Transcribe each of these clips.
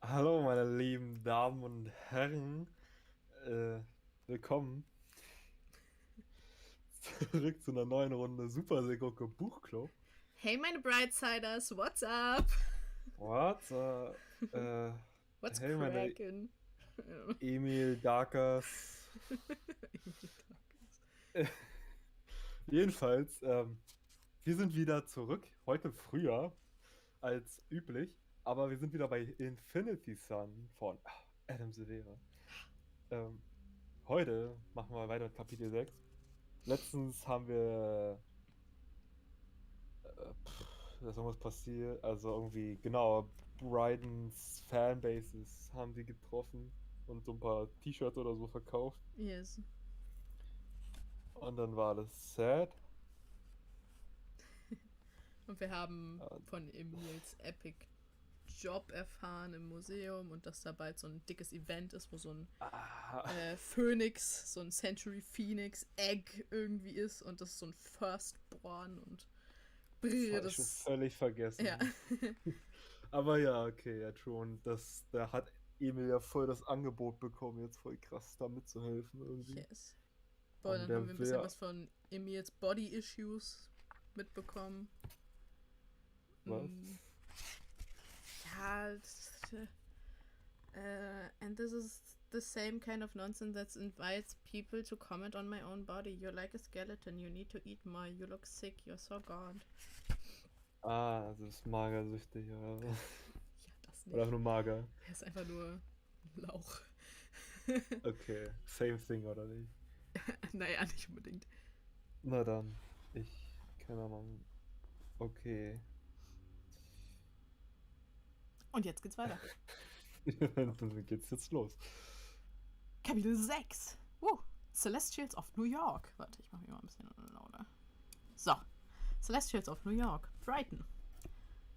Hallo, meine lieben Damen und Herren. Äh, Willkommen zurück zu einer neuen Runde Super Seegucke Buchclub. Hey, meine Brightsiders, what's up? What? What's Hey, meine crackin'? Emil Darkers. Jedenfalls, wir sind wieder zurück, heute früher als üblich, aber wir sind wieder bei Infinity Sun von Adam Severa. Ähm, Heute machen wir weiter mit Kapitel 6. Letztens haben wir da ist irgendwas passiert. Also irgendwie, genau, Brydens Fanbases haben die getroffen und so ein paar T-Shirts oder so verkauft. Yes. Und dann war das sad. Und wir haben Äh, von Emils Epic Job erfahren im Museum und dass da bald so ein dickes Event ist, wo so ein Ah, Phönix, so ein Century Phoenix Egg irgendwie ist und das ist so ein Firstborn und das brr, habe ich schon das. völlig Ja. vergessen. Aber ja, okay, ja, true. Und da hat Emil ja voll das Angebot bekommen, jetzt voll krass da mitzuhelfen irgendwie. Yes. Boah, Und dann haben wir der ein bisschen will, was von Emils Body Issues mitbekommen. was? Ja, and this is the same kind of nonsense that invites people to comment on my own body. You're like a skeleton. You need to eat more. You look sick. You're so gaunt. Ah, das ist magersüchtig, oder? Ja, das Oder einfach nicht. nur mager. Er ist einfach nur Lauch. Okay, same thing, oder nicht? Naja, nicht unbedingt. Na dann, keine Ahnung. Okay. Und jetzt geht's weiter. Dann geht's jetzt los. Kapitel 6. Celestials of New York. Warte, ich mache hier mal ein bisschen lauter. So. Celestials of New York. Brighton.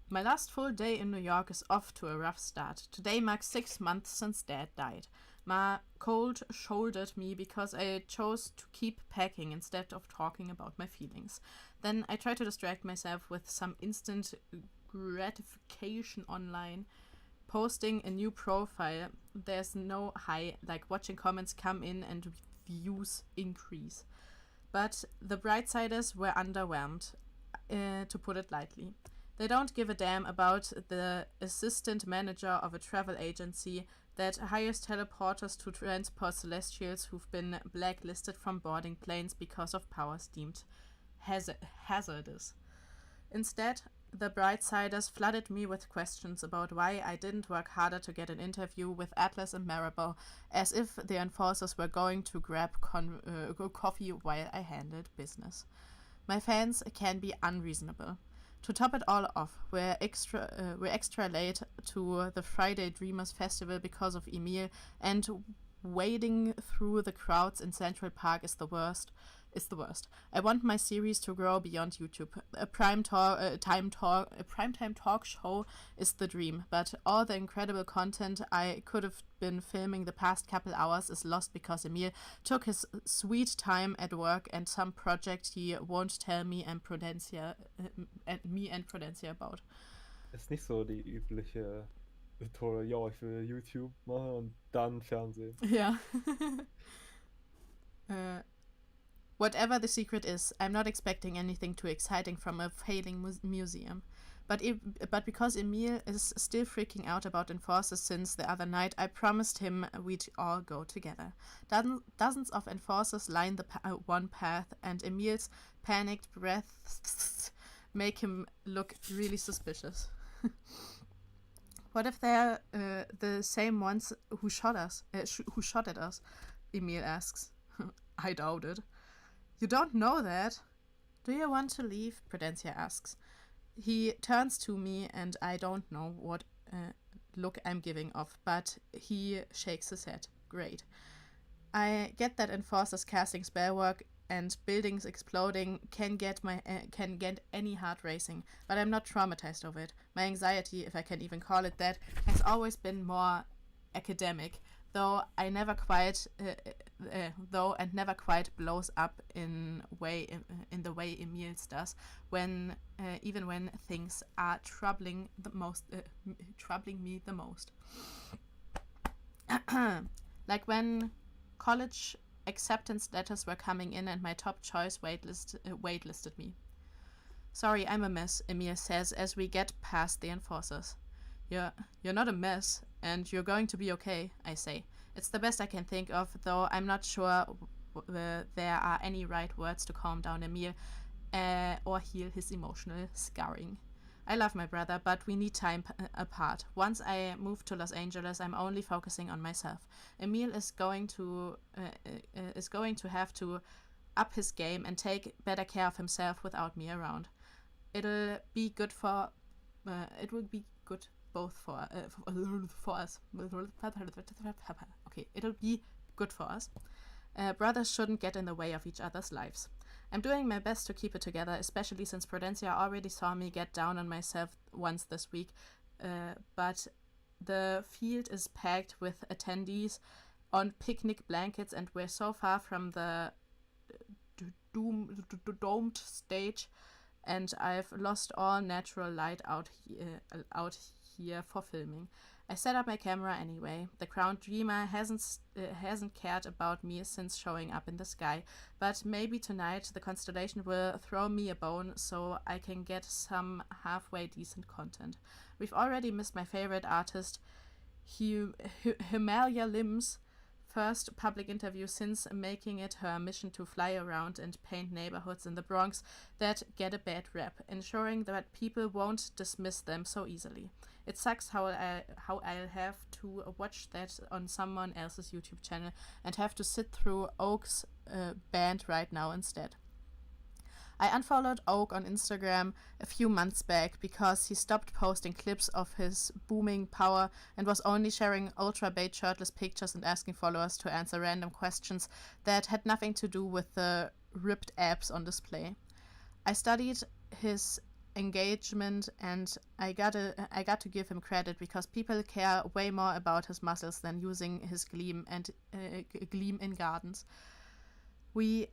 My last full day in New York is off to a rough start. Today marks 6 months since Dad died. Ma cold shouldered me because I chose to keep packing instead of talking about my feelings. Then I try to distract myself with some instant gratification online. Posting a new profile, there's no high, like watching comments come in and views increase. But the Brightsiders were underwhelmed, to put it lightly. They don't give a damn about the assistant manager of a travel agency that hires teleporters to transport celestials who've been blacklisted from boarding planes because of powers deemed hazardous. Instead, the Brightsiders flooded me with questions about why I didn't work harder to get an interview with Atlas and Maribel, as if the enforcers were going to grab coffee while I handled business. My fans can be unreasonable. To top it all off, we're extra late to the Friday Dreamers Festival because of Emil, and wading through the crowds in Central Park is the worst. I want my series to grow beyond YouTube. A primetime talk show is the dream, but all the incredible content I could have been filming the past couple hours is lost because Emil took his sweet time at work and some project he won't tell me and Prudencia about. Ist nicht so die übliche Methode, ja, ich will YouTube machen und dann Fernsehen. Yeah. Whatever the secret is, I'm not expecting anything too exciting from a failing museum. But because Emil is still freaking out about enforcers since the other night, I promised him we'd all go together. Dozens of enforcers line the one path, and Emil's panicked breaths make him look really suspicious. What if they're the same ones who shot at us? Emil asks. I doubt it. You don't know that. Do you want to leave? Prudencia asks. He turns to me and I don't know what look I'm giving off, but he shakes his head. Great. I get that enforcers casting spell work and buildings exploding can get any heart racing, but I'm not traumatized over it. My anxiety, if I can even call it that, has always been more academic, though I never quite though, and never quite blows up in the way Emil's does, when even when things are troubling me the most. Like when college acceptance letters were coming in and my top choice waitlisted me. Sorry, I'm a mess, Emil says as we get past the enforcers. You're not a mess, and you're going to be okay, I say. It's the best I can think of, though I'm not sure there are any right words to calm down Emil or heal his emotional scarring. I love my brother, but we need time apart. Once I move to Los Angeles, I'm only focusing on myself. Emil is going to have to up his game and take better care of himself without me around. It will be good both for us. Okay, it'll be good for us. Brothers shouldn't get in the way of each other's lives. I'm doing my best to keep it together, especially since Prudencia already saw me get down on myself once this week. But the field is packed with attendees on picnic blankets, and we're so far from the domed stage, and I've lost all natural light out here for filming. I set up my camera anyway. The crowned dreamer hasn't cared about me since showing up in the sky, but maybe tonight the constellation will throw me a bone so I can get some halfway decent content. We've already missed my favorite artist, Himalaya Lim's first public interview since making it her mission to fly around and paint neighborhoods in the Bronx that get a bad rep, ensuring that people won't dismiss them so easily. It sucks how I'll have to watch that on someone else's YouTube channel and have to sit through Oak's band right now instead. I unfollowed Oak on Instagram a few months back because he stopped posting clips of his booming power and was only sharing ultra-bait shirtless pictures and asking followers to answer random questions that had nothing to do with the ripped abs on display. I studied his engagement, and I got to give him credit because people care way more about his muscles than using his gleam in gardens. We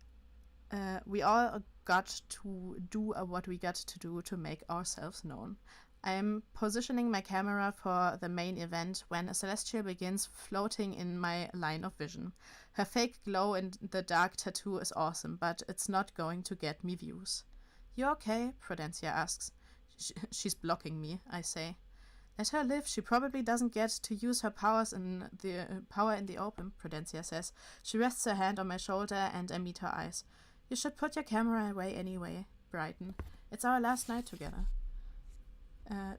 all got to do what we got to do to make ourselves known. I'm positioning my camera for the main event when a Celestial begins floating in my line of vision. Her fake glow in the dark tattoo is awesome, but it's not going to get me views. You okay? Prudencia asks. She's blocking me, I say. Let her live. She probably doesn't get to use her power in the open, Prudencia says. She rests her hand on my shoulder and I meet her eyes. You should put your camera away anyway, Brighton. It's our last night together.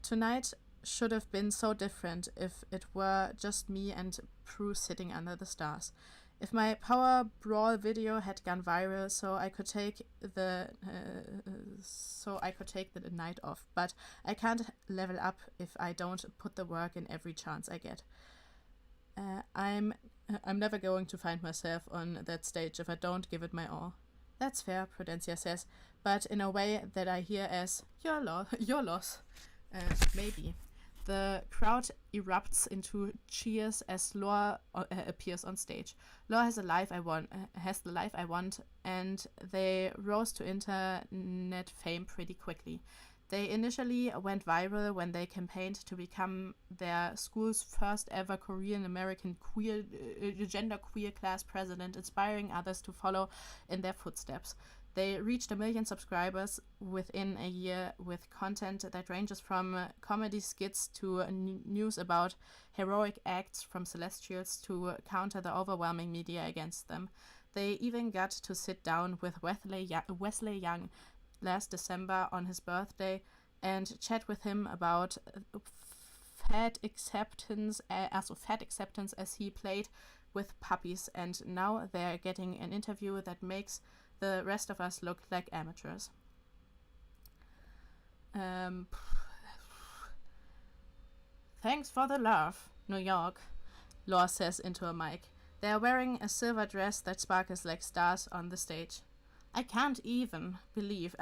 Tonight should have been so different if it were just me and Prue sitting under the stars. If my power brawl video had gone viral, so I could take the night off, but I can't level up if I don't put the work in every chance I get. I'm never going to find myself on that stage if I don't give it my all. That's fair, Prudencia says, but in a way that I hear as your loss. Maybe. The crowd erupts into cheers as Laura appears on stage. Laura has the life I want, and they rose to internet fame pretty quickly. They initially went viral when they campaigned to become their school's first ever Korean American genderqueer class president, inspiring others to follow in their footsteps. They reached 1 million subscribers within a year with content that ranges from comedy skits to news about heroic acts from Celestials to counter the overwhelming media against them. They even got to sit down with Wesley Young last December on his birthday and chat with him about fat acceptance as he played with puppies, and now they're getting an interview that makes the rest of us look like amateurs. Thanks for the love, New York, Laura says into a mic. They are wearing a silver dress that sparkles like stars on the stage. I can't even believe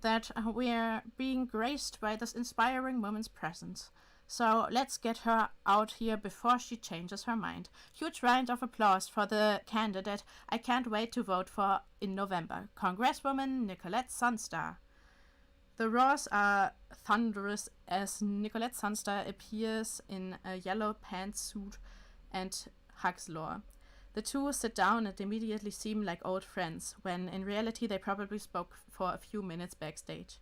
that we're being graced by this inspiring woman's presence. So let's get her out here before she changes her mind. Huge round of applause for the candidate I can't wait to vote for in November, Congresswoman Nicolette Sunstar. The roars are thunderous as Nicolette Sunstar appears in a yellow pantsuit and hugs Law. The two sit down and immediately seem like old friends, when in reality they probably spoke for a few minutes backstage.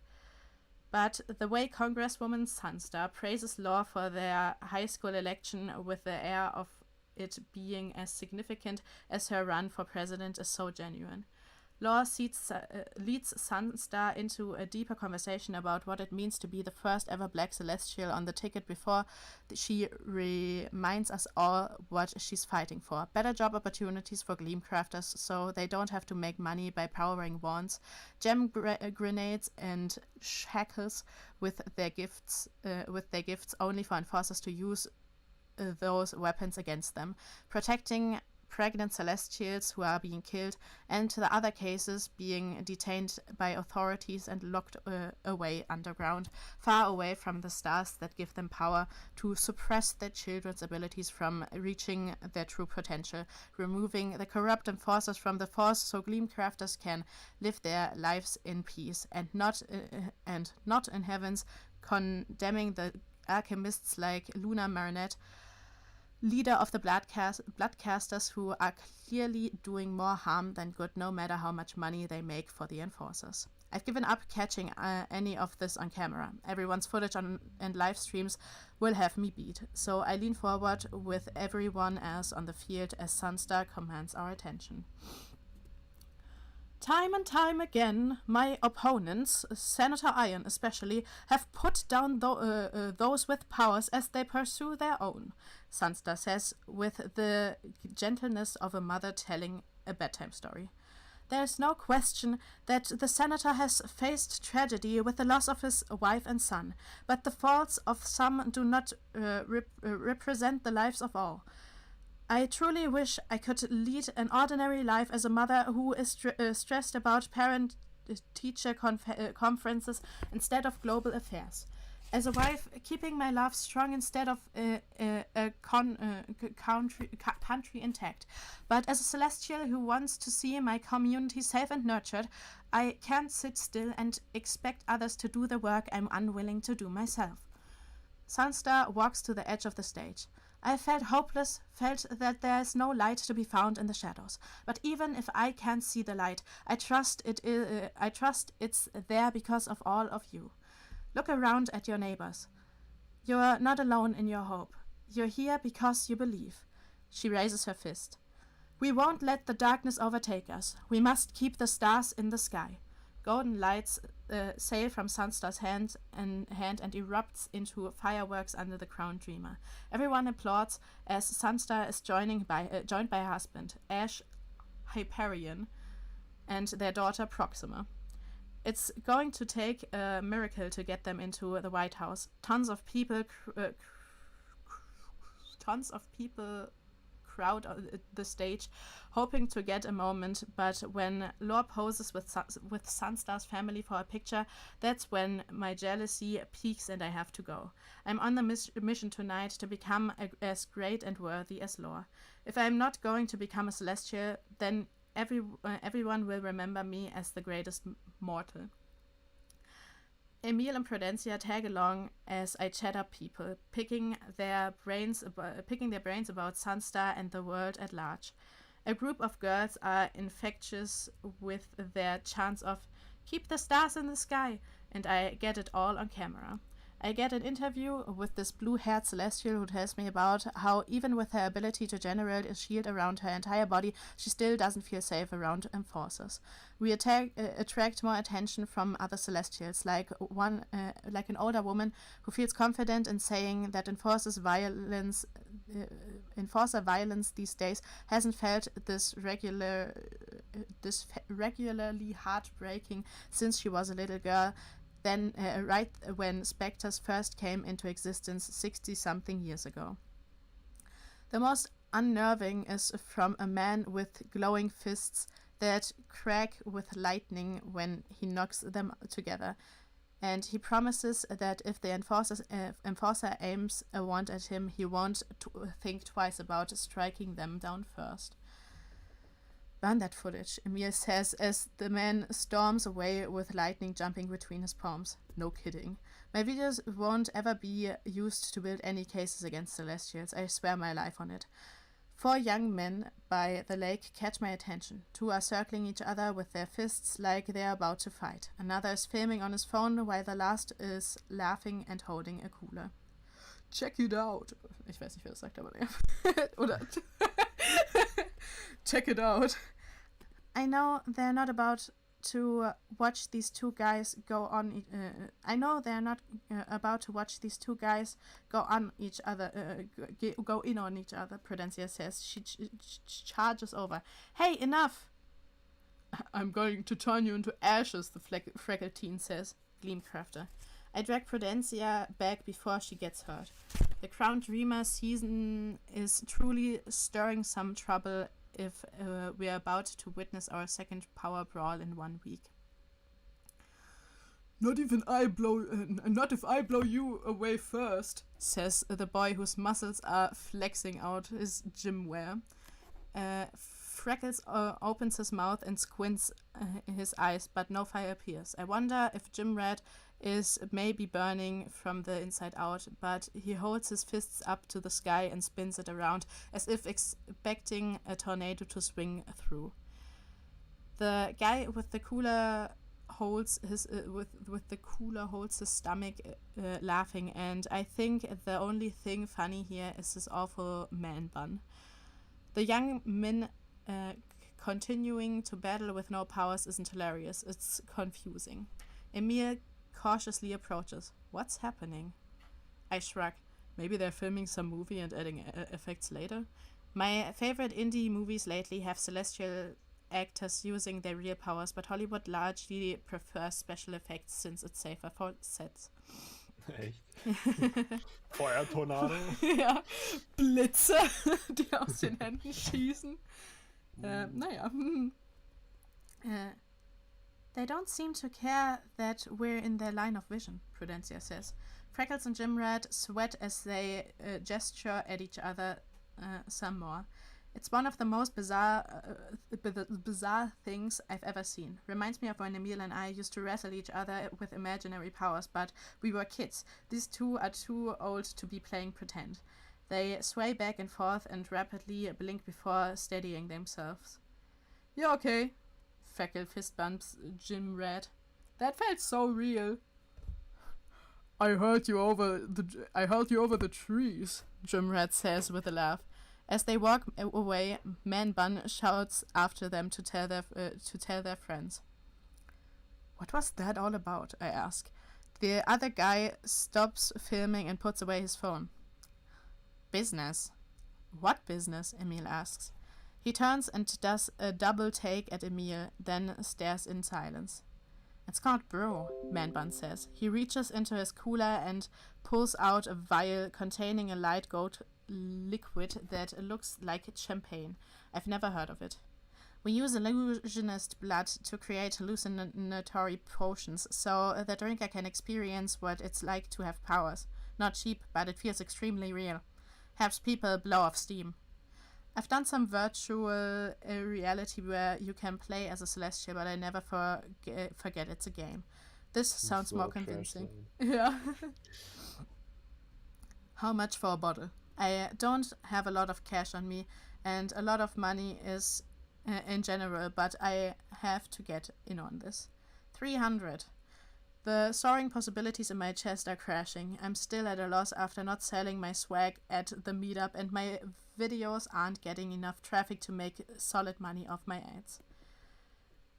But the way Congresswoman Sunstar praises Law for their high school election with the air of it being as significant as her run for president is so genuine. Law leads Sunstar into a deeper conversation about what it means to be the first ever Black Celestial on the ticket before she reminds us all what she's fighting for. Better job opportunities for Gleam crafters so they don't have to make money by powering wands, gem grenades and shackles with their gifts only for enforcers to use those weapons against them, protecting pregnant Celestials who are being killed, and the other cases being detained by authorities and locked away underground, far away from the stars that give them power to suppress their children's abilities from reaching their true potential, removing the corrupt enforcers from the force so Gleam crafters can live their lives in peace, and not in heavens, condemning the alchemists like Luna Marinette, leader of the Bloodcasters, who are clearly doing more harm than good no matter how much money they make for the enforcers. I've given up catching any of this on camera. Everyone's footage and live streams will have me beat, so I lean forward with everyone else on the field as Sunstar commands our attention. Time and time again, my opponents, Senator Iron especially, have put down those with powers as they pursue their own, Sunstar says, with the gentleness of a mother telling a bedtime story. There is no question that the senator has faced tragedy with the loss of his wife and son, but the faults of some do not represent the lives of all. I truly wish I could lead an ordinary life as a mother who is stressed about parent-teacher conferences instead of global affairs. As a wife, keeping my love strong instead of country intact. But as a celestial who wants to see my community safe and nurtured, I can't sit still and expect others to do the work I'm unwilling to do myself. Sunstar walks to the edge of the stage. I felt hopeless, felt that there is no light to be found in the shadows. But even if I can't see the light, I trust it's there because of all of you. Look around at your neighbors. You're not alone in your hope. You're here because you believe. She raises her fist. We won't let the darkness overtake us. We must keep the stars in the sky. Golden lights sail from Sunstar's hand and erupts into fireworks under the crowned dreamer. Everyone applauds as Sunstar is joined by her husband, Ash Hyperion, and their daughter Proxima. It's going to take a miracle to get them into the White House. Tons of people crowd the stage, hoping to get a moment, but when Law poses with Sunstar's family for a picture, that's when my jealousy peaks and I have to go. I'm on the mission tonight to become as great and worthy as Law. If I'm not going to become a Celestial, then everyone will remember me as the greatest mortal. Emil and Prudencia tag along as I chat up people, picking their brains about Sunstar and the world at large. A group of girls are infectious with their chants of "keep the stars in the sky," and I get it all on camera. I get an interview with this blue-haired Celestial who tells me about how even with her ability to generate a shield around her entire body, she still doesn't feel safe around enforcers. We attract more attention from other Celestials, like an older woman who feels confident in saying that enforcer violence these days hasn't felt this regularly heartbreaking since she was a little girl. Then, right when specters first came into existence 60-something years ago. The most unnerving is from a man with glowing fists that crack with lightning when he knocks them together, and he promises that if the enforcer aims a wand at him, he won't think twice about striking them down first. Burn that footage, Emil says as the man storms away with lightning jumping between his palms. No kidding. My videos won't ever be used to build any cases against Celestials. I swear my life on it. 4 young men by the lake catch my attention. 2 are circling each other with their fists like they are about to fight. Another is filming on his phone while the last is laughing and holding a cooler. Check it out. Ich weiß nicht, wer das sagt, aber ja. Oder check it out. I know they're not about to watch these two guys go on. I know they're not about to watch these two guys go on each other. Go in on each other. Prudencia says. She charges over. Hey, enough! I'm going to turn you into ashes. The freckled teen says. Gleamcrafter. I drag Prudencia back before she gets hurt. The Crown Dreamer season is truly stirring some trouble if we are about to witness our second power brawl in 1 week. Not if I blow you away first, says the boy whose muscles are flexing out his gym wear. Freckles opens his mouth and squints his eyes, but no fire appears. I wonder if Gym Rat is maybe burning from the inside out, but he holds his fists up to the sky and spins it around as if expecting a tornado to swing through. The guy with the cooler holds his stomach, laughing, and I think the only thing funny here is his awful man bun. The young men continuing to battle with no powers isn't hilarious. It's confusing. Emil cautiously approaches. What's happening? I shrug. Maybe they're filming some movie and adding effects later. My favorite indie movies lately have celestial actors using their real powers, but Hollywood largely prefers special effects since it's safer for sets. Echt? Feuertornado? Ja, Blitze, die aus den Händen schießen. Naja. They don't seem to care that we're in their line of vision, Prudencia says. Freckles and Gym Rat sweat as they gesture at each other some more. It's one of the most bizarre things I've ever seen. Reminds me of when Emil and I used to wrestle each other with imaginary powers, but we were kids. These two are too old to be playing pretend. They sway back and forth and rapidly blink before steadying themselves. Yeah, okay. Freckle fist bumps Gym Rat. That felt so real. I hurled you over the trees, Gym Rat says with a laugh. As they walk away, Man Bun shouts after them to tell their friends. What was that all about? I ask. The other guy stops filming and puts away his phone. Business. What business? Emil asks. He turns and does a double take at Emil, then stares in silence. It's called Bro, Man Bun says. He reaches into his cooler and pulls out a vial containing a light gold liquid that looks like champagne. I've never heard of it. We use illusionist blood to create hallucinatory potions, so the drinker can experience what it's like to have powers. Not cheap, but it feels extremely real. Helps people blow off steam. I've done some virtual reality where you can play as a Celestial, but I never forget it's a game. This sounds more convincing. Yeah. How much for a bottle? I don't have a lot of cash on me, and a lot of money is in general, but I have to get in on this. 300. The soaring possibilities in my chest are crashing. I'm still at a loss after not selling my swag at the meetup, and my videos aren't getting enough traffic to make solid money off my ads.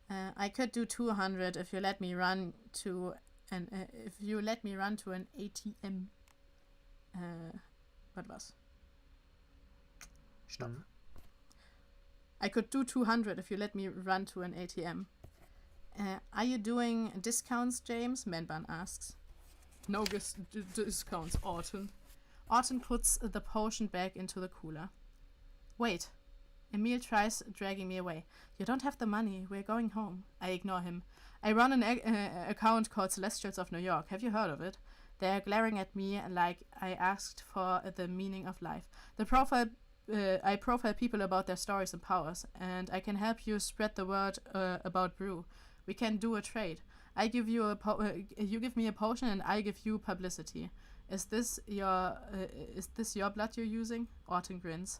I could do 200 if you let me run to an ATM. What was? Stop. I could do 200 if you let me run to an ATM. Are you doing discounts, James? Manbun asks. No discounts, Orton. Orton puts the potion back into the cooler. Wait. Emil tries dragging me away. You don't have the money. We're going home. I ignore him. I run an account called Celestials of New York. Have you heard of it? They're glaring at me like I asked for the meaning of life. I profile people about their stories and powers, and I can help you spread the word about brew. We can do a trade. I give you you give me a potion, and I give you publicity. Is this your blood you're using? Orton grins.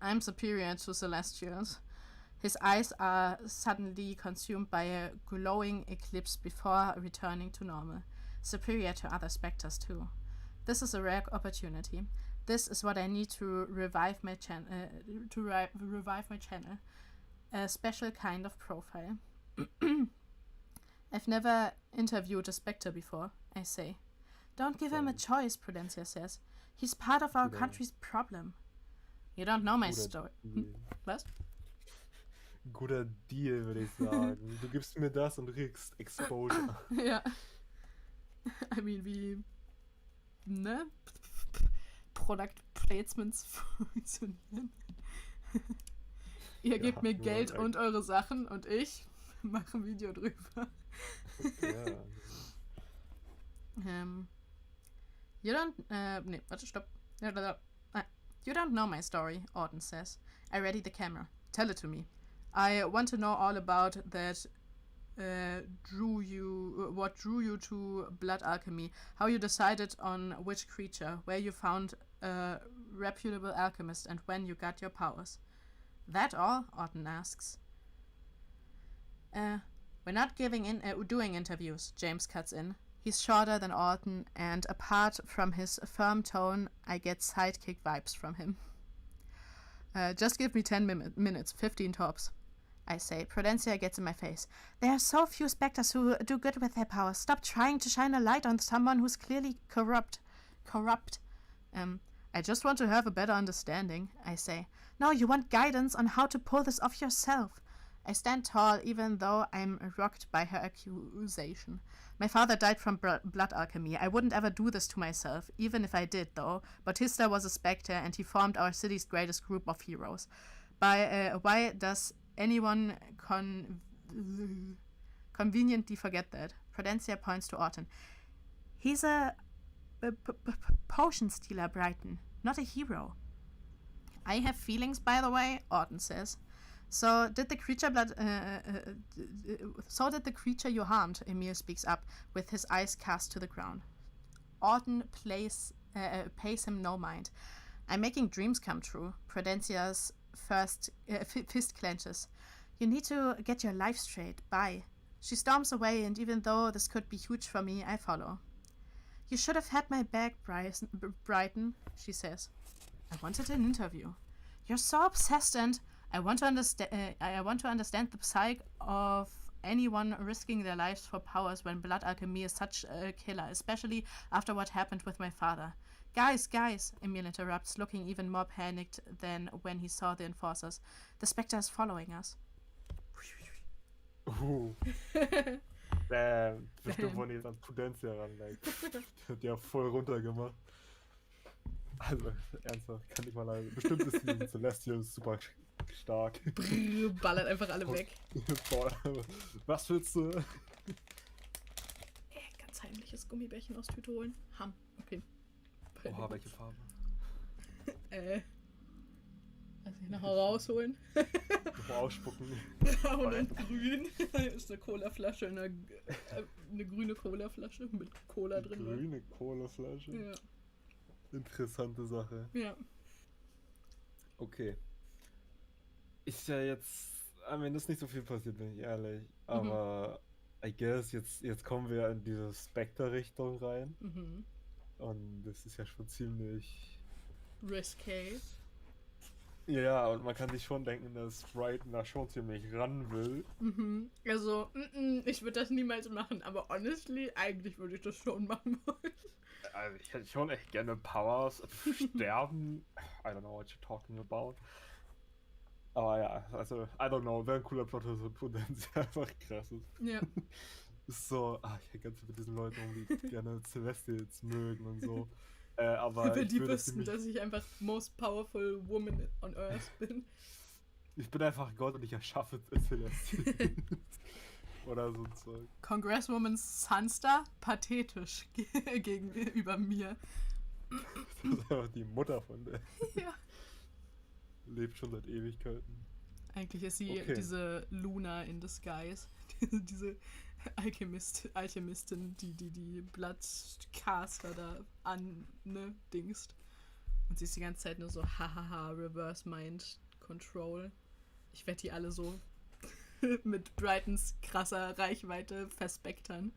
I'm superior to Celestials. His eyes are suddenly consumed by a glowing eclipse before returning to normal. Superior to other specters too. This is a rare opportunity. This is what I need to revive my channel. A special kind of profile. I've never interviewed a specter before, I say. Don't give him a choice, Prudencia says. He's part of our country's problem. You don't know my story. Was? Guter Deal, würde ich sagen. Du gibst mir das und kriegst Exposure. Ja. I mean, wie, ne? Product Placements funktionieren. Ihr gebt mir Geld und eure Sachen und ich mache ein Video drüber. Ja. You don't, nee, warte, stopp. You don't know my story, Orton says. I ready the camera. Tell it to me. I want to know all about that what drew you to blood alchemy, how you decided on which creature, where you found a reputable alchemist, and when you got your powers. That all? Orton asks. We're not doing interviews, James cuts in. He's shorter than Orton, and apart from his firm tone, I get sidekick vibes from him. Just give me 10 minutes, 15 tops, I say. Prudencia gets in my face. There are so few specters who do good with their powers. Stop trying to shine a light on someone who's clearly corrupt. I just want to have a better understanding, I say. No, you want guidance on how to pull this off yourself. I stand tall, even though I'm rocked by her accusation. My father died from blood alchemy. I wouldn't ever do this to myself, even if I did, though. Bautista was a spectre, and he formed our city's greatest group of heroes. Why does anyone conveniently forget that? Prudencia points to Orton. He's a potion stealer, Brighton, not a hero. I have feelings, by the way, Orton says. So did the creature you harmed, Emil speaks up, with his eyes cast to the ground. Orton pays him no mind. I'm making dreams come true. Prudencia's fist clenches. You need to get your life straight. Bye. She storms away, and even though this could be huge for me, I follow. You should have had my back, Brighton, she says. I wanted an interview. You're so obsessed, and I want to understand the psyche of anyone risking their lives for powers when blood alchemy is such a killer, especially after what happened with my father. Guys, Emil interrupts, looking even more panicked than when he saw the enforcers. The spectre is following us. Bam. Bestimmt, wenn jetzt an Prudencia ranlegt. Die hat ja voll runtergemacht. Also, ernsthaft, kann ich mal leiden. Bestimmt ist die Celestial super stark. Ballert einfach alle weg. Was willst du? Ganz heimliches Gummibärchen aus Tüte holen. Okay. Oha, welche Farbe? Also hier nachher rausholen. Nochmal ausspucken. Braun und grün. Ist eine Colaflasche, eine grüne Colaflasche mit Cola drin. Grüne Colaflasche? Ja. Interessante Sache. Ja. Okay. Ist ja jetzt, am Ende ist nicht so viel passiert, bin ich ehrlich. Aber I guess, jetzt kommen wir in diese Spectre-Richtung rein. Und das ist ja schon ziemlich risky. Ja, und man kann sich schon denken, dass Brighton da schon ziemlich ran will. Also, ich würde das niemals machen, aber honestly, eigentlich würde ich das schon machen wollen. Also ich hätte schon echt gerne Powers. Sterben. I don't know what you're talking about. Aber ja, also, I don't know, wäre ein cooler Plot, so Prudencia einfach krass ist. Ja. Ist so, ich hätte ganz mit diesen Leuten die gerne Celestials mögen und so. Aber wenn ich die würde wüssten, dass ich einfach most powerful woman on earth bin. Ich bin einfach Gott und ich erschaffe Celestials. Oder so ein Zeug. Congresswoman Sansa, pathetisch gegenüber mir. Das ist einfach die Mutter von der. Ja. Lebt schon seit Ewigkeiten. Eigentlich ist sie Okay. diese Luna in disguise. Diese Alchemistin, die Bloodcaster da dingst. Und sie ist die ganze Zeit nur so, hahaha, Reverse Mind Control. Ich werde die alle so mit Brightons krasser Reichweite verspektern.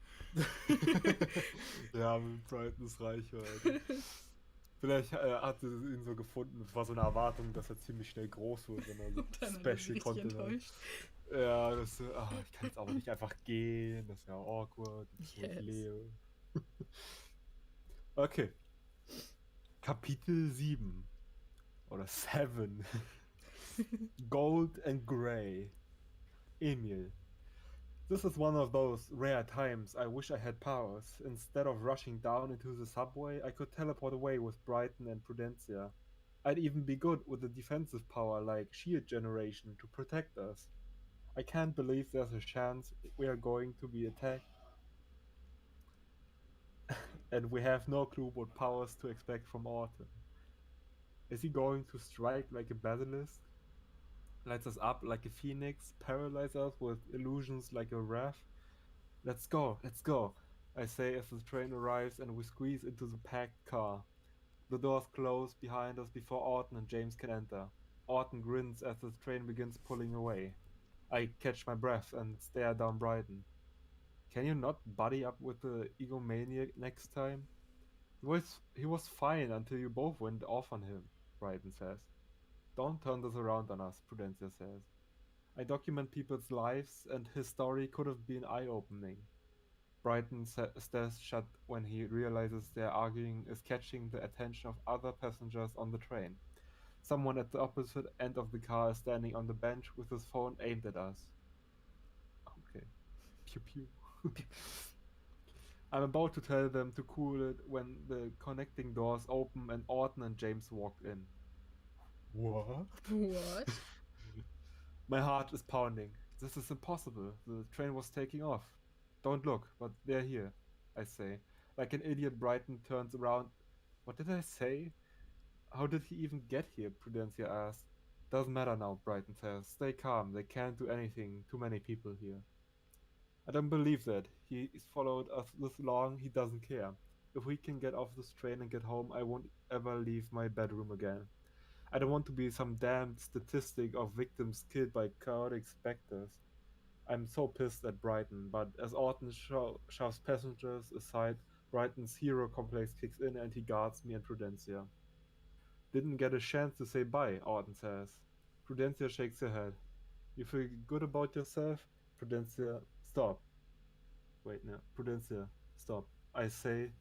Ja, mit Brightons Reichweite. Vielleicht hat sie ihn so gefunden. Es war so eine Erwartung, dass er ziemlich schnell groß wird, wenn er so Und dann hat er sich Special richtig Content hat. enttäuscht. Ja, das ich kann jetzt aber nicht einfach gehen. Das ist ja awkward, wo ich Yes. lebe. Okay. Kapitel 7. Oder 7. Gold and Grey. Emil. This is one of those rare times I wish I had powers. Instead of rushing down into the subway, I could teleport away with Brighton and Prudencia. I'd even be good with a defensive power like shield generation to protect us. I can't believe there's a chance we are going to be attacked. And we have no clue what powers to expect from Autumn. Is he going to strike like a basilisk? Lights us up like a phoenix, paralyze us with illusions like a wrath? Let's go, I say as the train arrives and we squeeze into the packed car. The doors close behind us before Orton and James can enter. Orton grins as the train begins pulling away. I catch my breath and stare down Brighton. Can you not buddy up with the egomaniac next time? He was fine until you both went off on him, Brighton says. Don't turn this around on us, Prudencia says. I document people's lives and his story could have been eye-opening. Brighton stares shut when he realizes their arguing is catching the attention of other passengers on the train. Someone at the opposite end of the car is standing on the bench with his phone aimed at us. Okay. Pew pew. I'm about to tell them to cool it when the connecting doors open and Orton and James walk in. What? What? My heart is pounding. This is impossible. The train was taking off. Don't look, but they're here, I say. Like an idiot, Brighton turns around. What did I say? How did he even get here? Prudencia asks. Doesn't matter now, Brighton says. Stay calm. They can't do anything. Too many people here. I don't believe that. He's followed us this long, he doesn't care. If we can get off this train and get home, I won't ever leave my bedroom again. I don't want to be some damned statistic of victims killed by chaotic specters. I'm so pissed at Brighton, but as Orton shoves passengers aside, Brighton's hero complex kicks in and he guards me and Prudencia. Didn't get a chance to say bye, Orton says. Prudencia shakes her head. You feel good about yourself? Prudencia, stop. Wait, no. Prudencia, stop. I say.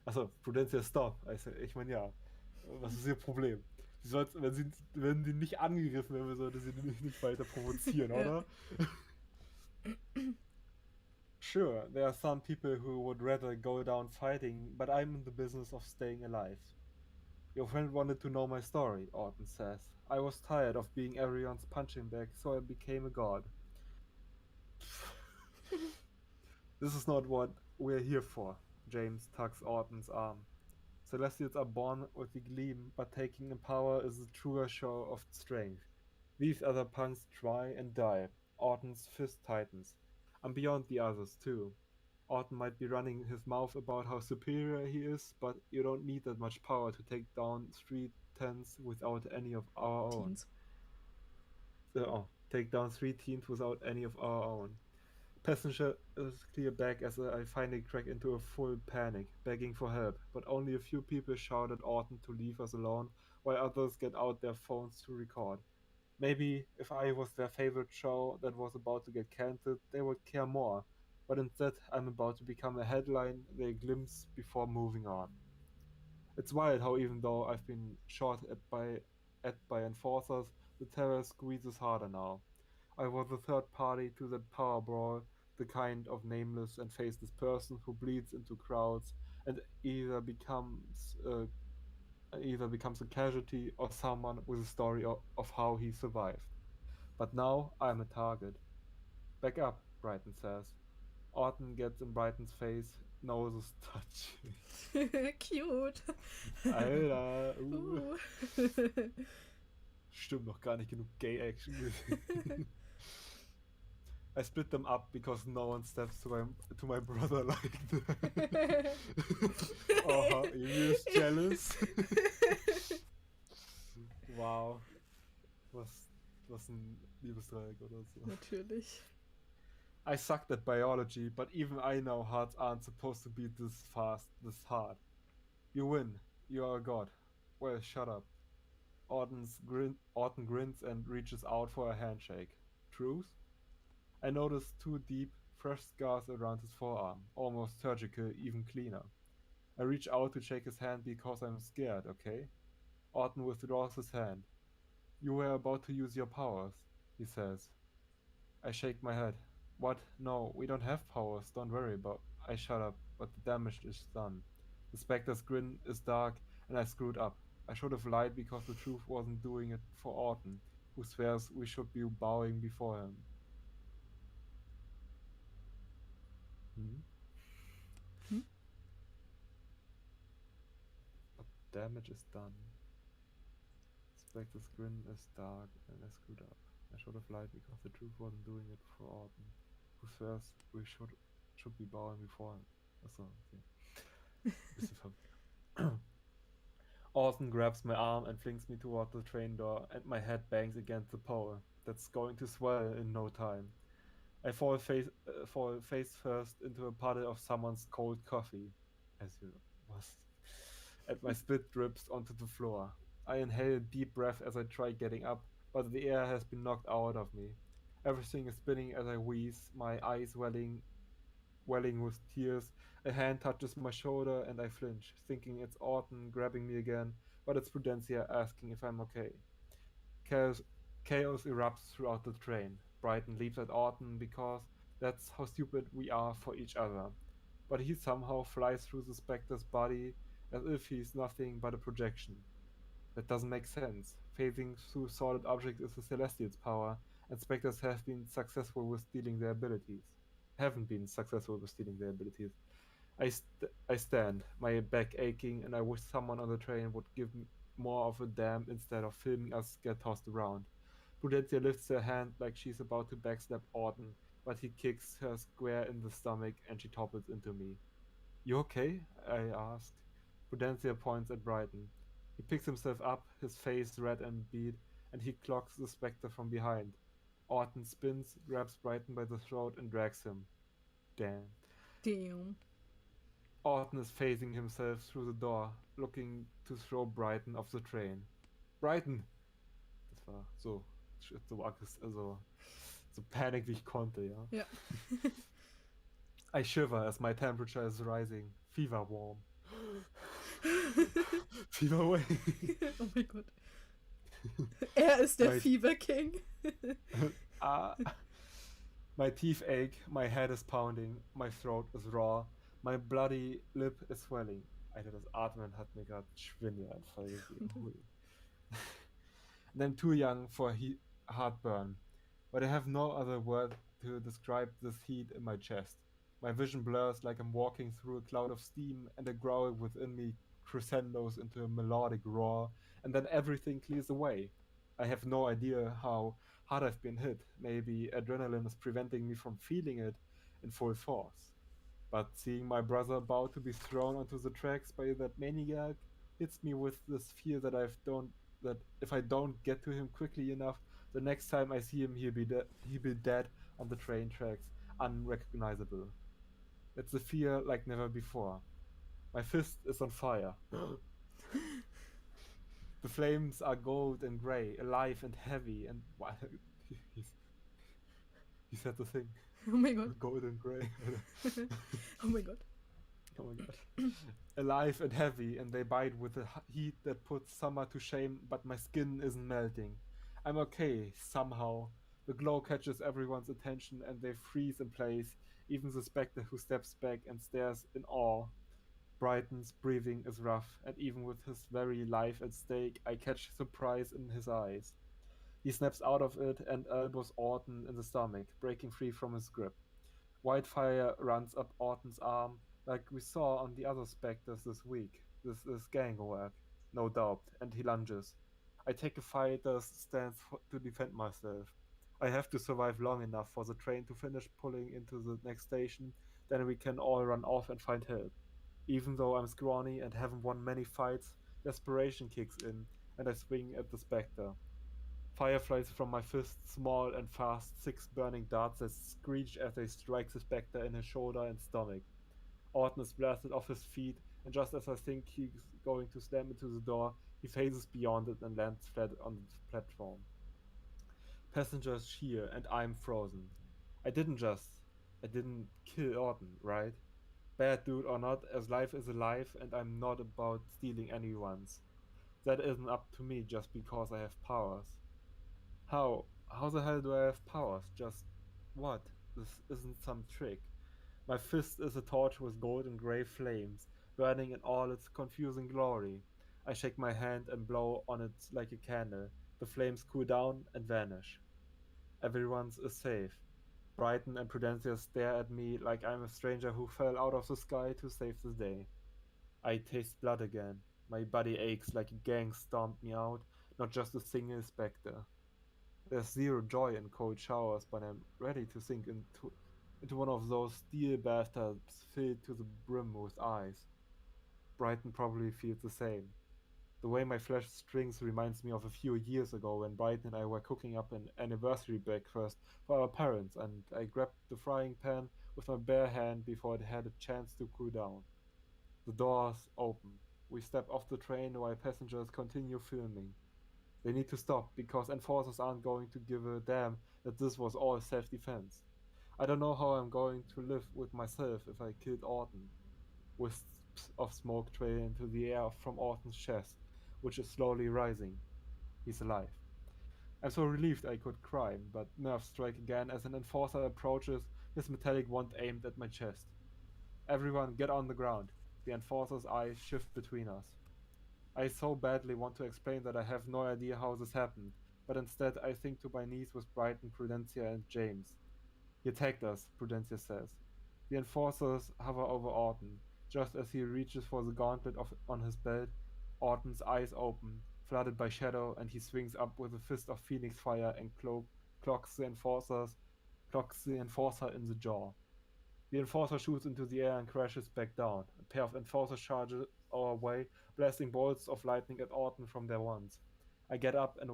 Achso, Prudencia, stop. I say. Ich meine, ja. Was ist ihr Problem? Sie soll's, wenn die nicht angegriffen werden, sollte sie nicht weiter provozieren, oder? Sure, there are some people who would rather go down fighting, but I'm in the business of staying alive. Your friend wanted to know my story, Orton says. I was tired of being everyone's punching bag, so I became a god. This is not what we're here for, James tugs Orton's arm. Celestials are born with the gleam, but taking in power is a truer show of strength. These other punks try and die. Orton's fist tightens. I'm beyond the others, too. Orton might be running his mouth about how superior he is, but you don't need that much power to take down 3 10s without any of our own. Teens. Take down 3 teens without any of our own. Passengers clear back as I finally crack into a full panic, begging for help, but only a few people shout at Orton to leave us alone, while others get out their phones to record. Maybe if I was their favorite show that was about to get cancelled, they would care more, but instead I'm about to become a headline they glimpse before moving on. It's wild how even though I've been shot at by enforcers, the terror squeezes harder now. I was the third party to that power brawl, the kind of nameless and faceless person who bleeds into crowds and either becomes and either becomes a casualty or someone with a story of how he survived. But now I'm a target. Back up, Brighton says. Autumn gets in Brighton's face, noses touching. Cute. Alter, Uh. Stimmt, noch gar nicht genug Gay-Action gesehen. I split them up because no one steps to my brother like that. Oh, Emil's jealous. Wow. Was ein Liebesdreieck oder so. Natürlich. I sucked at biology, but even I know hearts aren't supposed to beat this fast, this hard. You win. You are a god. Well, shut up. Autumn grins and reaches out for a handshake. Truth? I notice two deep, fresh scars around his forearm, almost surgical, even cleaner. I reach out to shake his hand because I'm scared, okay? Autumn withdraws his hand. You were about to use your powers, he says. I shake my head. What? No, we don't have powers, don't worry about. I shut up, but the damage is done. The specter's grin is dark, and I screwed up. I should have lied because the truth wasn't doing it for Autumn, who swears we should be bowing before him. But damage is done. Spectre's grin is dark, and I screwed up. I should have lied because the truth wasn't doing it for Autumn, who swears we should be bowing before him. Achso, okay. Bisschen verwirrt. Autumn grabs my arm and flings me toward the train door, and my head bangs against the pole. That's going to swell in no time. I fall face first into a puddle of someone's cold coffee, as you must, and my spit drips onto the floor. I inhale a deep breath as I try getting up, but the air has been knocked out of me. Everything is spinning as I wheeze, my eyes welling with tears. A hand touches my shoulder and I flinch, thinking it's Autumn grabbing me again, but it's Prudencia asking if I'm okay. Chaos erupts throughout the train. Brighton leaps at Autumn because that's how stupid we are for each other. But he somehow flies through the specter's body as if he's nothing but a projection. That doesn't make sense. Phasing through solid objects is a Celestial's power, and specters have been successful with stealing their abilities. Haven't been successful with stealing their abilities. I stand, my back aching, and I wish someone on the train would give me more of a damn instead of filming us get tossed around. Prudencia lifts her hand like she's about to backstab Autumn, but he kicks her square in the stomach and she topples into me. You okay? I ask. Prudencia points at Brighton. He picks himself up, his face red and beat, and he clocks the spectre from behind. Autumn spins, grabs Brighton by the throat, and drags him. Damn. Autumn is phasing himself through the door, looking to throw Brighton off the train. Brighton! Das war so panic, wie ich konnte, ja. Ja. I shiver as my temperature is rising. Fever warm. Fever way. Oh mein Gott. Er ist der Fever King. My teeth ache, my head is pounding, my throat is raw, my bloody lip is swelling. Alter, das Atmen hat mir gerade Schwindelanfall gegeben. And I'm too young for heartburn, but I have no other word to describe this heat in my chest. My vision blurs like I'm walking through a cloud of steam, and a growl within me crescendos into a melodic roar, and then everything clears away. I have no idea how hard I've been hit. Maybe adrenaline is preventing me from feeling it in full force. But seeing my brother about to be thrown onto the tracks by that maniac hits me with this fear that if I don't get to him quickly enough, the next time I see him he'll be dead on the train tracks, unrecognizable. It's a fear like never before. My fist is on fire. The flames are gold and grey, alive and heavy, and he said the thing. Oh my god. Gold and grey. Oh my god. Oh my god. Alive and heavy, and they bite with a heat that puts summer to shame, but my skin isn't melting. I'm okay, somehow. The glow catches everyone's attention and they freeze in place, even the spectre who steps back and stares in awe. Brighton's breathing is rough, and even with his very life at stake, I catch surprise in his eyes. He snaps out of it and elbows Orton in the stomach, breaking free from his grip. White fire runs up Orton's arm, like we saw on the other specters this week. This is gang work, no doubt, and he lunges. I take a fighter's stance to defend myself. I have to survive long enough for the train to finish pulling into the next station, then we can all run off and find help. Even though I'm scrawny and haven't won many fights, desperation kicks in, and I swing at the specter. Fire flies from my fist, small and fast, six burning darts that screech as they strike the spectre in his shoulder and stomach. Orton is blasted off his feet, and just as I think he's going to slam into the door, he phases beyond it and lands flat on the platform. Passengers cheer, and I'm frozen. I didn't just. I didn't kill Orton, right? Bad dude or not, as life is alive, and I'm not about stealing anyone's. That isn't up to me just because I have powers. How? How the hell do I have powers? Just what? This isn't some trick. My fist is a torch with gold and grey flames, burning in all its confusing glory. I shake my hand and blow on it like a candle. The flames cool down and vanish. Everyone's is safe. Brighton and Prudencia stare at me like I'm a stranger who fell out of the sky to save the day. I taste blood again. My body aches like a gang stomped me out, not just a single spectre. There's zero joy in cold showers, but I'm ready to sink into one of those steel bathtubs filled to the brim with ice. Brighton probably feels the same. The way my flesh strings reminds me of a few years ago when Brighton and I were cooking up an anniversary breakfast for our parents, and I grabbed the frying pan with my bare hand before it had a chance to cool down. The doors open. We step off the train while passengers continue filming. They need to stop because enforcers aren't going to give a damn that this was all self defense. I don't know how I'm going to live with myself if I killed Orton. Wisps of smoke trail into the air from Orton's chest, which is slowly rising. He's alive. I'm so relieved I could cry, but nerves strike again as an enforcer approaches, his metallic wand aimed at my chest. Everyone get on the ground. The enforcer's eyes shift between us. I so badly want to explain that I have no idea how this happened, but instead I think to my knees with Brighton, Prudencia, and James. He attacked us, Prudencia says. The enforcers hover over Orton. Just as he reaches for the gauntlet on his belt, Orton's eyes open, flooded by shadow, and he swings up with a fist of phoenix fire and clocks clocks the enforcer in the jaw. The enforcer shoots into the air and crashes back down. A pair of enforcers charges our way, blasting bolts of lightning at Orton from their wands. I get up and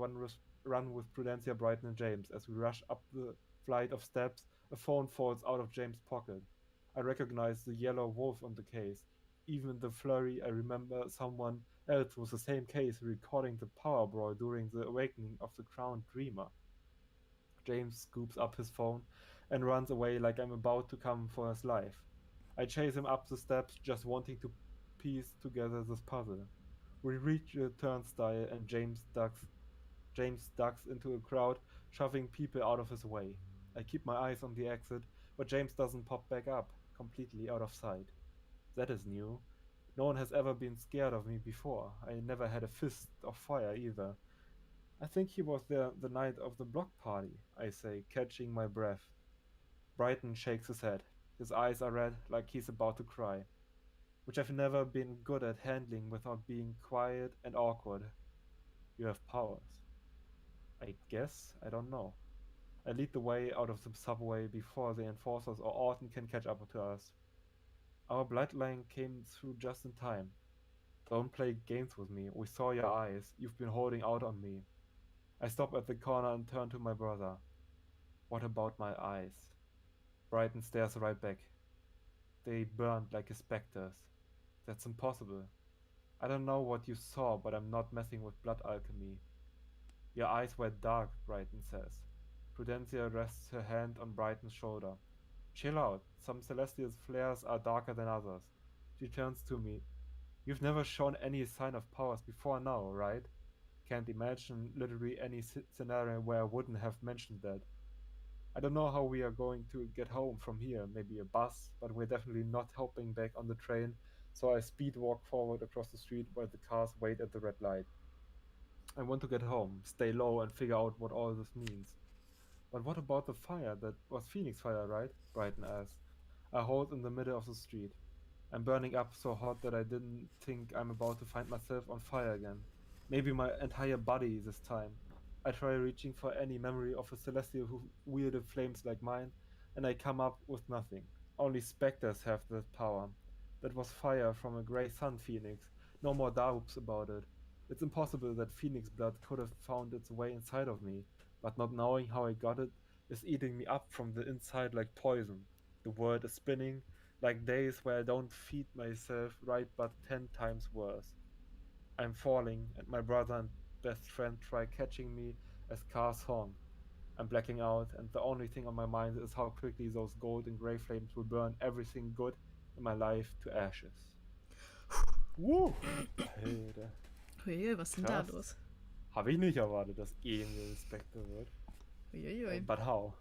run with Prudencia, Brighton, and James. As we rush up the flight of steps, a phone falls out of James' pocket. I recognize the yellow wolf on the case. Even in the flurry, I remember someone else with the same case recording the power brawl during the awakening of the crowned dreamer. James scoops up his phone and runs away like I'm about to come for his life. I chase him up the steps, just wanting to piece together this puzzle. We reach a turnstile and James ducks into a crowd, shoving people out of his way. I keep my eyes on the exit, but James doesn't pop back up, completely out of sight. That is new. No one has ever been scared of me before. I never had a fist of fire either. I think he was there the night of the block party, I say, catching my breath. Brighton shakes his head. His eyes are red, like he's about to cry, which I've never been good at handling without being quiet and awkward. You have powers. I guess? I don't know. I lead the way out of the subway before the enforcers or Orton can catch up to us. Our bloodline came through just in time. Don't play games with me. We saw your eyes. You've been holding out on me. I stop at the corner and turn to my brother. What about my eyes? Brighton stares right back. They burned like a specter's. That's impossible. I don't know what you saw, but I'm not messing with blood alchemy. Your eyes were dark, Brighton says. Prudencia rests her hand on Brighton's shoulder. Chill out. Some celestial flares are darker than others. She turns to me. You've never shown any sign of powers before now, right? Can't imagine literally any scenario where I wouldn't have mentioned that. I don't know how we are going to get home from here. Maybe a bus, but we're definitely not hopping back on the train so I speed walk forward across the street while the cars wait at the red light. I want to get home, stay low, and figure out what all this means. But what about the fire? That was Phoenix fire, right? Brighton asked. A hole in the middle of the street. I'm burning up so hot that I didn't think I'm about to find myself on fire again. Maybe my entire body this time. I try reaching for any memory of a celestial who wielded flames like mine, and I come up with nothing. Only specters have that power. That was fire from a grey sun phoenix. No more doubts about it. It's impossible that phoenix blood could have found its way inside of me, but not knowing how I got it is eating me up from the inside like poison. The world is spinning, like days where I don't feed myself right but 10 times worse. I'm falling, and my brother and best friend try catching me as cars honk. I'm blacking out, and the only thing on my mind is how quickly those gold and grey flames will burn everything good in my life to ashes. Alter. Uiuiui, was ist denn da Krass. los? Habe ich nicht erwartet, dass Emil Spectre wird. Uiuiui. But how?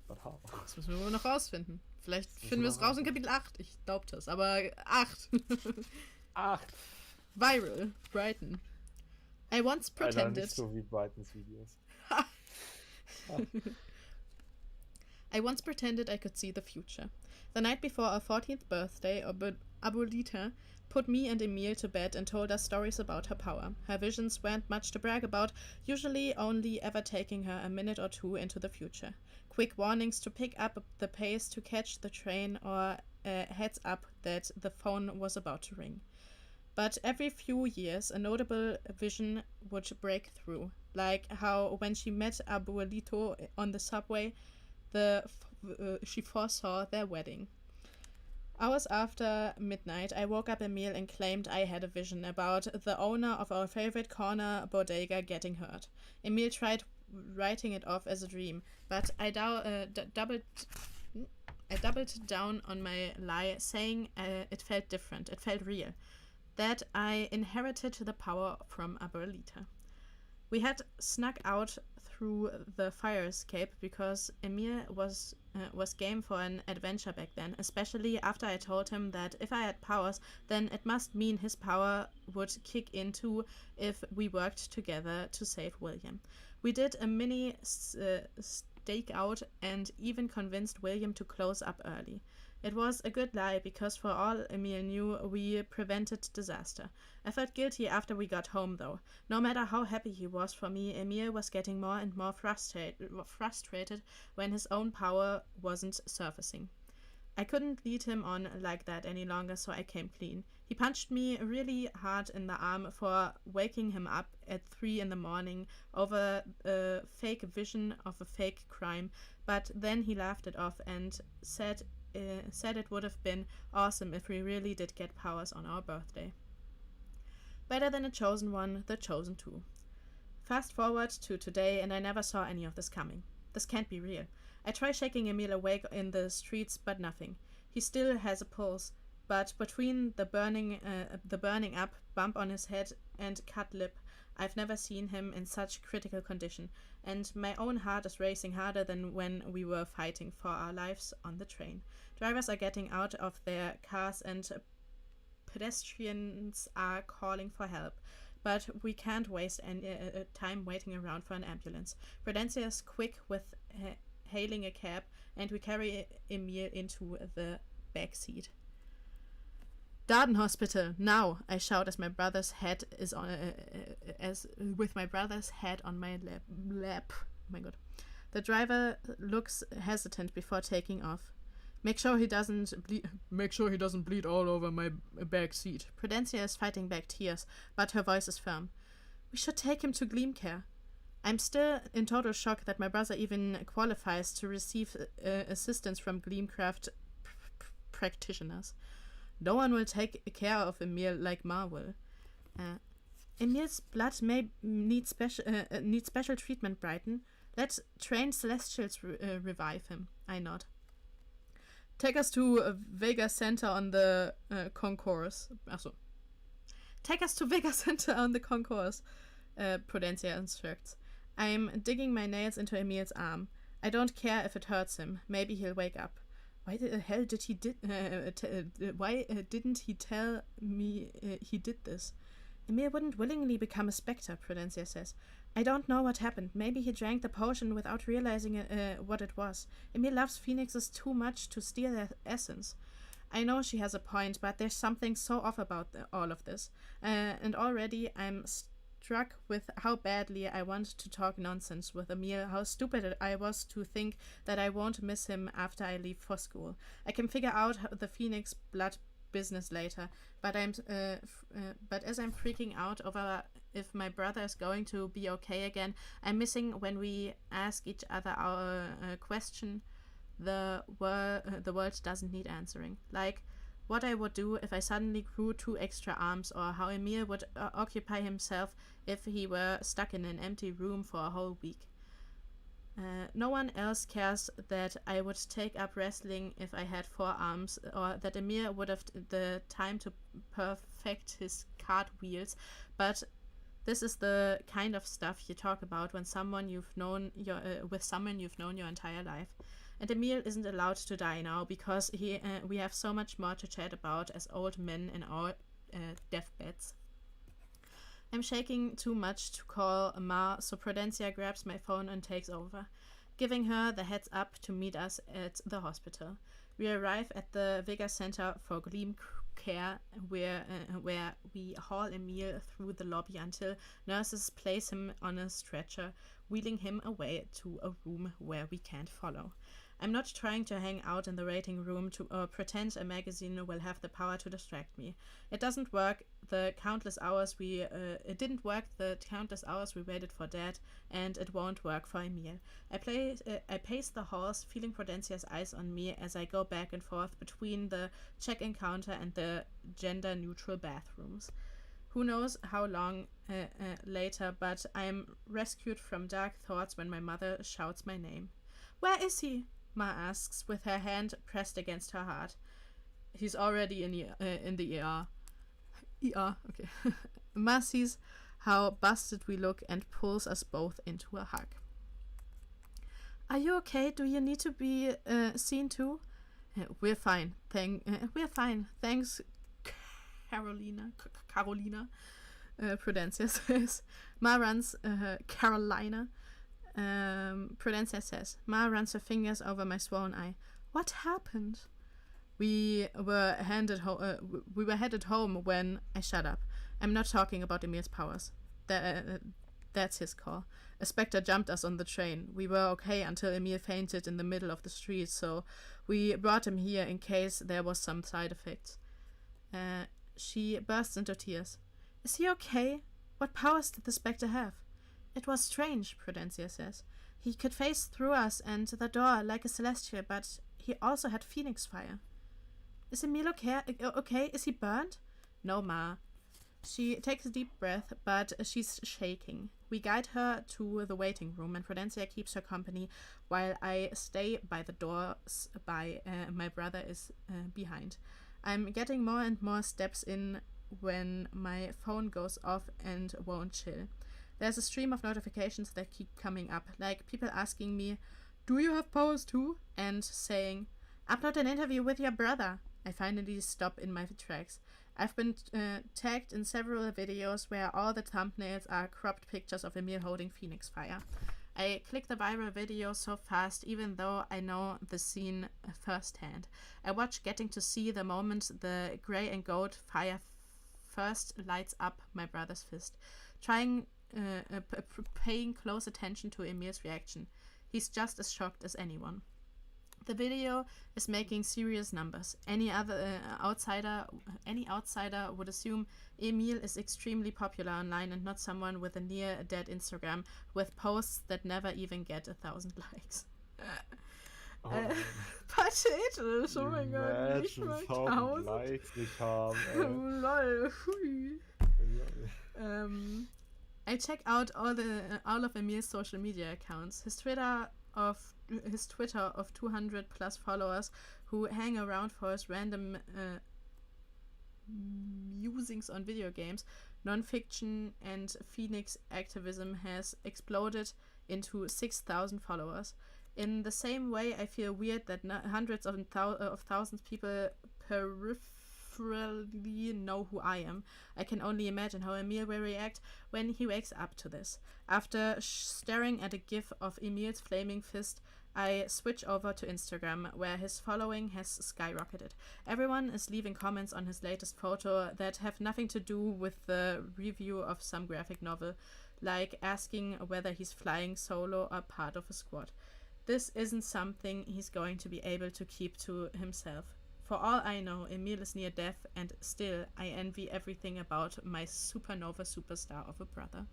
But how? Das müssen wir wohl noch rausfinden. Vielleicht müssen finden wir wir es raus in Kapitel 8. Ich glaube das, aber 8. 8. Viral, Brighton. I once Alter, pretended. nicht so wie Brightons Videos. I once pretended I could see the future. The night before our 14th birthday, Abuelita put me and Emil to bed and told us stories about her power. Her visions weren't much to brag about, usually only ever taking her a minute or two into the future. Quick warnings to pick up the pace to catch the train, or a heads up that the phone was about to ring. But every few years, a notable vision would break through, like how when she met Abuelito on the subway, she foresaw their wedding. Hours after midnight, I woke up Emil and claimed I had a vision about the owner of our favorite corner bodega getting hurt. Emil tried writing it off as a dream, but I doubled down on my lie, saying it felt different, it felt real, that I inherited the power from Abuelita. We had snuck out through the fire escape because Emil was game for an adventure back then, especially after I told him that if I had powers, then it must mean his power would kick in too if we worked together to save William. We did a mini stakeout and even convinced William to close up early. It was a good lie because for all Emil knew, we prevented disaster. I felt guilty after we got home though. No matter how happy he was for me, Emil was getting more and more frustrated when his own power wasn't surfacing. I couldn't lead him on like that any longer, so I came clean. He punched me really hard in the arm for waking him up at 3 a.m. over a fake vision of a fake crime, but then he laughed it off and said it would have been awesome if we really did get powers on our birthday. Better than a chosen one, the chosen two. Fast forward to today, and I never saw any of this coming. This can't be real. I try shaking Emil awake in the streets, but nothing. He still has a pulse, but between the burning up, bump on his head, and cut lip, I've never seen him in such critical condition, and my own heart is racing harder than when we were fighting for our lives on the train. Drivers are getting out of their cars and pedestrians are calling for help, but we can't waste any time waiting around for an ambulance. Prudencia is quick with hailing a cab, and we carry Emil into the back seat. Darden Hospital, now! I shout as my brother's head is on, with my brother's head on my lap. Oh my god. The driver looks hesitant before taking off. Make sure he doesn't bleed all over my back seat. Prudencia is fighting back tears, but her voice is firm. We should take him to Gleam Care. I'm still in total shock that my brother even qualifies to receive assistance from Gleamcraft practitioners. No one will take care of Emil like Ma will. Emil's blood may need special treatment, Brighton. Let trained Celestials revive him. I nod. Take us to Vega Center on the concourse. Achso. Take us to Vega Center on the concourse, Prudencia instructs. I'm digging my nails into Emil's arm. I don't care if it hurts him. Maybe he'll wake up. Why the hell did he why didn't he tell me he did this? Emil wouldn't willingly become a spectre, Prudencia says. I don't know what happened. Maybe he drank the potion without realizing what it was. Emil loves phoenixes too much to steal their essence. I know she has a point, but there's something so off about all of this. And already I'm struck with how badly I want to talk nonsense with Emil, how stupid I was to think that I won't miss him after I leave for school. I can figure out the phoenix blood business later, but but as I'm freaking out over if my brother is going to be okay again, I'm missing when we ask each other our question the world doesn't need answering. Like what I would do if I suddenly grew 2 extra arms, or how Emil would occupy himself if he were stuck in an empty room for a whole week. No one else cares that I would take up wrestling if I had 4 arms, or that Emil would have the time to perfect his cartwheels, but this is the kind of stuff you talk about when someone you've known with someone you've known your entire life. And Emil isn't allowed to die now because we have so much more to chat about as old men in our deathbeds. I'm shaking too much to call Ma, so Prudencia grabs my phone and takes over, giving her the heads up to meet us at the hospital. We arrive at the Vega Center for Gleam Care, where we haul Emil through the lobby until nurses place him on a stretcher, wheeling him away to a room where we can't follow. I'm not trying to hang out in the waiting room to pretend a magazine will have the power to distract me. It didn't work the countless hours we waited for Dad, and it won't work for Emil. I pace the halls, feeling Prudencia's eyes on me as I go back and forth between the check-in counter and the gender-neutral bathrooms. Who knows how long later, but I'm rescued from dark thoughts when my mother shouts my name. Where is he? Ma asks, with her hand pressed against her heart. He's already in the ER. ER, okay. Ma sees how busted we look and pulls us both into a hug. Are you okay? Do you need to be seen too? We're fine. We're fine. Thanks, Carolina. Prudencia says. Ma runs Carolina. Prudencia says. Ma runs her fingers over my swollen eye. What happened? We were headed home when I shut up. I'm not talking about Emil's powers. That's his call. A spectre jumped us on the train. We were okay until Emil fainted in the middle of the street, so we brought him here in case there was some side effects. She bursts into tears. Is he okay? What powers did the spectre have? It was strange, Prudencia says. He could phase through us and the door like a celestial, but he also had phoenix fire. Is Emil okay? Is he burned? No, Ma. She takes a deep breath, but she's shaking. We guide her to the waiting room, and Prudencia keeps her company while I stay by the doors my brother is behind. I'm getting more and more steps in when my phone goes off and won't chill. There's a stream of notifications that keep coming up, like people asking me, do you have powers too? And saying, upload an interview with your brother. I finally stop in my tracks. I've been tagged in several videos where all the thumbnails are cropped pictures of Emil holding phoenix fire. I click the viral video so fast, even though I know the scene firsthand. I watch getting to see the moment the grey and gold fire first lights up my brother's fist, paying close attention to Emil's reaction. He's just as shocked as anyone. The video is making serious numbers. Any outsider would assume Emil is extremely popular online and not someone with a near-dead Instagram with posts that never even get 1,000 likes. Pathetisch, oh mein Gott, nicht mal 1.000 Likes nicht haben, Lol, hui. I check out all of Emil's social media accounts. His Twitter of 200 plus followers who hang around for his random musings on video games, non-fiction, and Phoenix activism has exploded into 6,000 followers. In the same way, I feel weird that hundreds of thousands people peripherally know who I am. I can only imagine how Emil will react when he wakes up to this. After staring at a gif of Emil's flaming fist, I switch over to Instagram, where his following has skyrocketed. Everyone is leaving comments on his latest photo that have nothing to do with the review of some graphic novel, like asking whether he's flying solo or part of a squad. This isn't something he's going to be able to keep to himself. For all I know, Emil is near death, and still I envy everything about my supernova superstar of a brother.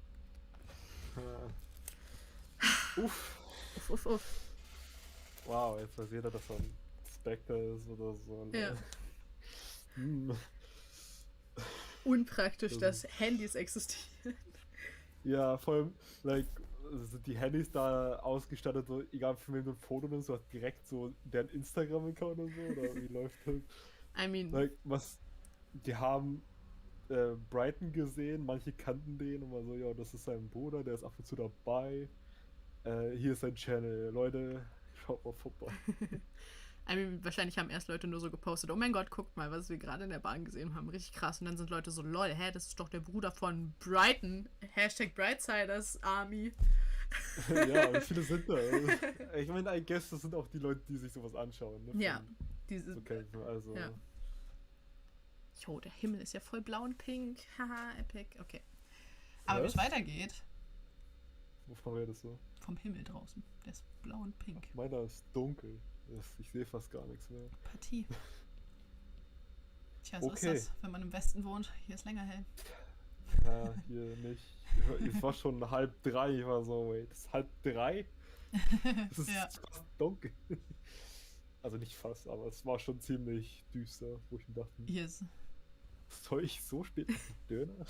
Uff. Uff. Wow, jetzt weiß jeder, dass er ein Spectre ist oder so. Ne? Ja. Unpraktisch, dass Handys existieren. Ja, vor allem, sind die Handys da ausgestattet, so, egal für wen du ein Foto nimmst, du hast direkt so deren Instagram-Account oder so, oder wie läuft das? I mean... die haben Brighton gesehen, manche kannten den und war so, ja, das ist sein Bruder, der ist ab und zu dabei. Hier ist sein Channel, Leute, schaut mal vorbei. I mean, wahrscheinlich haben erst Leute nur so gepostet, oh mein Gott, guckt mal, was wir gerade in der Bahn gesehen haben, richtig krass. Und dann sind Leute so, lol, das ist doch der Bruder von Brighton. #Brightsiders Army. Ja, wie viele sind da? Ich meine, I guess, das sind auch die Leute, die sich sowas anschauen. Ne? Ja. So kämpfen, also. Ja. Jo, der Himmel ist ja voll blau und pink. Haha, epic. Okay. Aber wie es weitergeht... Wovon redest du? Vom Himmel draußen. Der ist blau und pink. Meiner ist dunkel. Ich sehe fast gar nichts mehr. Partie. Tja, so ist das, wenn man im Westen wohnt. Hier ist länger hell. Ja, hier nicht. Es war schon 2:30. Ich war so, wait, es ist 2:30? Es ist fast dunkel. Also nicht fast, aber es war schon ziemlich düster, wo ich mir dachte, yes. Soll ich so spät auf den Döner?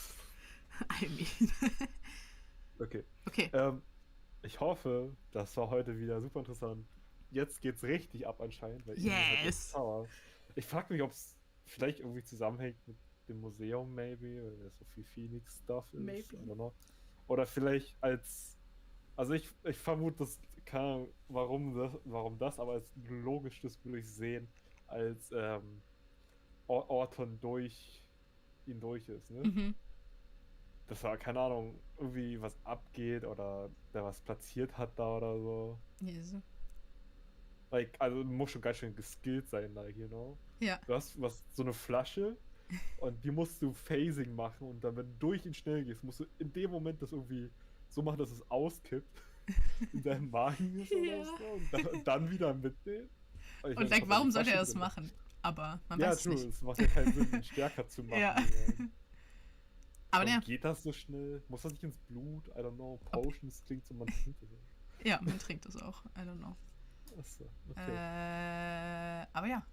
I mean. Okay. Okay. Ich hoffe, das war heute wieder super interessant. Jetzt geht's richtig ab anscheinend. Weil yes! Ich frage mich, ob es vielleicht irgendwie zusammenhängt mit dem Museum, maybe, weil da so viel Phoenix-Stuff ist. Maybe. I don't know. Oder vielleicht also ich vermute, das kann, warum das, aber als logisches würde ich sehen, als Orton durch ist, ne? Mhm. Das war, keine Ahnung, irgendwie was abgeht oder der was platziert hat da oder so. Yes. Also muss schon ganz schön geskillt sein, you know? Ja. Du hast so eine Flasche und die musst du Phasing machen und dann, wenn du durch ihn schnell gehst, musst du in dem Moment das irgendwie so machen, dass es auskippt in deinem Magen ist oder so und dann wieder mitnehmen. Und warum sollte er das machen? Aber man weiß es nicht. Ja, es macht ja keinen Sinn, ihn stärker zu machen. Ja. Aber ja. Geht das so schnell? Muss das nicht ins Blut? I don't know. Potions klingt so, man trinkt es. Ja, man trinkt es auch. I don't know. Achso, okay. Aber ja.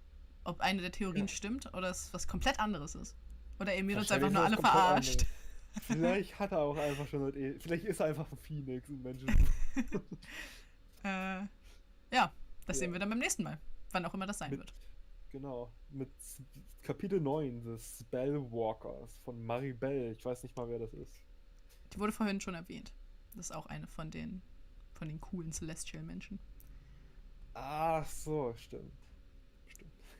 Ob eine der Theorien stimmt oder es was komplett anderes ist. Oder Emil uns einfach nur alle verarscht. Vielleicht hat er auch einfach schon... Vielleicht ist er einfach ein Phoenix, ein Mensch. Ja, das sehen wir dann beim nächsten Mal. Wann auch immer das sein wird. Genau, mit Kapitel 9 des Spellwalkers von Maribel. Ich weiß nicht mal, wer das ist. Die wurde vorhin schon erwähnt. Das ist auch eine von den coolen Celestial-Menschen. Ach so, stimmt.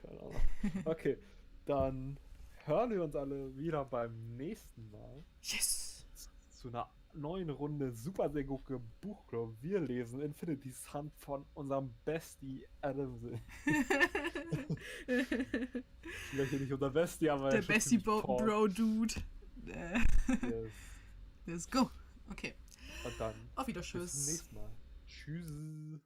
Keine Ahnung. Okay, dann hören wir uns alle wieder beim nächsten Mal. Yes! Zu einer neuen Runde Super sehr gute Buchclub. Wir lesen Infinity Sun von unserem Bestie Adam. Vielleicht nicht unser Bestie, aber der Bestie Bro Dude. Yes. Let's go. Okay. Und dann auf Wiedersehen. Bis zum nächsten Mal. Tschüss.